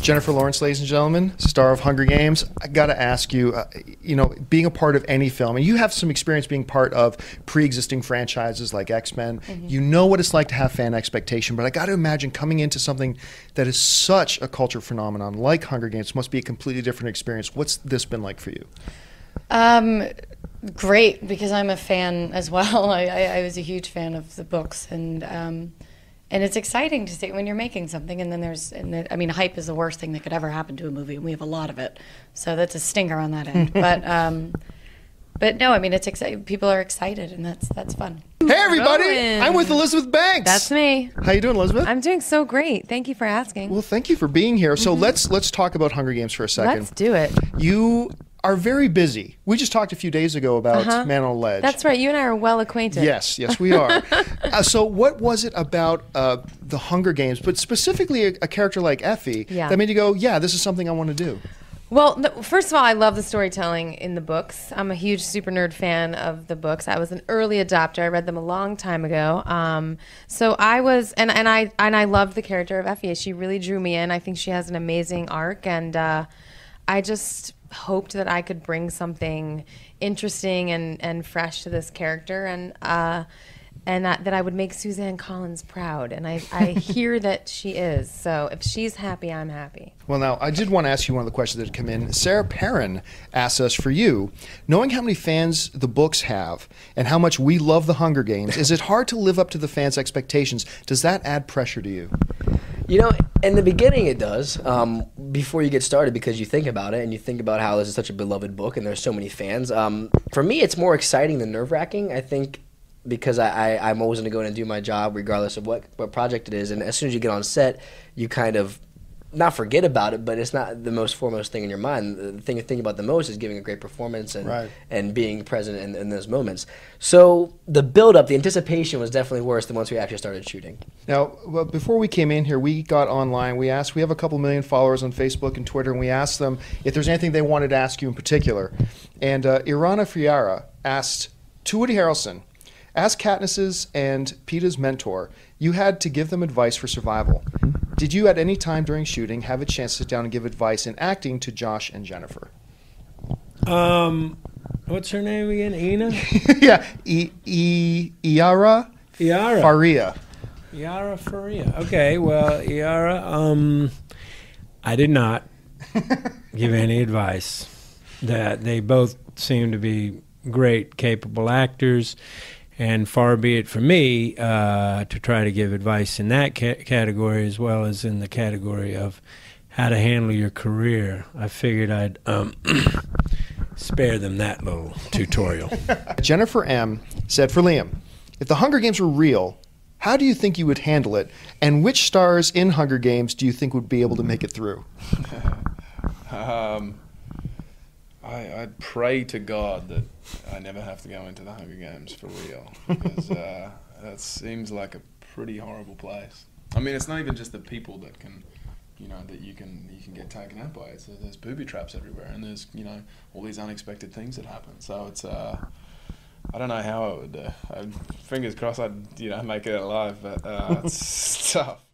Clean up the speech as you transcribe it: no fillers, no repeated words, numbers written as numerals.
Jennifer Lawrence, ladies and gentlemen, star of Hunger Games. I got to ask you, being a part of any film, and you have some experience being part of pre-existing franchises like X-Men. You know what it's like to have fan expectation, but I got to imagine coming into something that is such a culture phenomenon like Hunger Games must be a completely different experience. What's this been like for you? Great, because I'm a fan as well. I was a huge fan of the books, and it's exciting to see when you're making something, and then hype is the worst thing that could ever happen to a movie, and we have a lot of it. So that's a stinker on that end. But no, I mean, it's exciting. People are excited, and that's fun. Hey, everybody! Rowan. I'm with Elizabeth Banks. That's me. How you doing, Elizabeth? I'm doing so great. Thank you for asking. Well, thank you for being here. So let's talk about Hunger Games for a second. Let's do it. You are very busy. We just talked a few days ago about Man on a Ledge. That's right. You and I are well acquainted. Yes, we are. So what was it about the Hunger Games, but specifically a character like Effie, that made you go, yeah, this is something I want to do? Well, first of all, I love the storytelling in the books. I'm a huge super nerd fan of the books. I was an early adopter. I read them a long time ago. So I was, and I loved the character of Effie. She really drew me in. I think she has an amazing arc, and I just hoped that I could bring something interesting and fresh to this character, and that I would make Suzanne Collins proud. And I hear that she is. So if she's happy, I'm happy. Well, now, I did want to ask you one of the questions that had come in. Sarah Perrin asked us, for you, knowing how many fans the books have and how much we love the Hunger Games, is it hard to live up to the fans' expectations? Does that add pressure to you? You know, in the beginning it does, before you get started, because you think about it and you think about how this is such a beloved book and there's so many fans. For me, it's more exciting than nerve-wracking, I think, because I'm always going to go in and do my job regardless of what project it is. And as soon as you get on set, you kind of not forget about it, but it's not the most foremost thing in your mind. The thing you're thinking about the most is giving a great performance and being present in those moments. So the build-up, the anticipation was definitely worse than once we actually started shooting. Now, before we came in here, we got online. We have a couple million followers on Facebook and Twitter, and we asked them if there's anything they wanted to ask you in particular. And Irana Friara asked, to Woody Harrelson, as Katniss's and Peeta's mentor, you had to give them advice for survival. Did you at any time during shooting have a chance to sit down and give advice in acting to Josh and Jennifer? What's her name again? Ina? Yeah, Iara Faria. Iara Faria. Okay, well, Iara, I did not give any advice. That they both seem to be great, capable actors. And far be it from me to try to give advice in that category as well as in the category of how to handle your career. I figured I'd spare them that little tutorial. Jennifer M. said, for Liam, if the Hunger Games were real, how do you think you would handle it? And which stars in Hunger Games do you think would be able to make it through? I'd pray to God that I never have to go into the Hunger Games for real, because that seems like a pretty horrible place. I mean, it's not even just the people that can, that you can get taken out by. There's booby traps everywhere, and there's all these unexpected things that happen. So it's I don't know how I would. Fingers crossed I'd make it alive, but it's tough.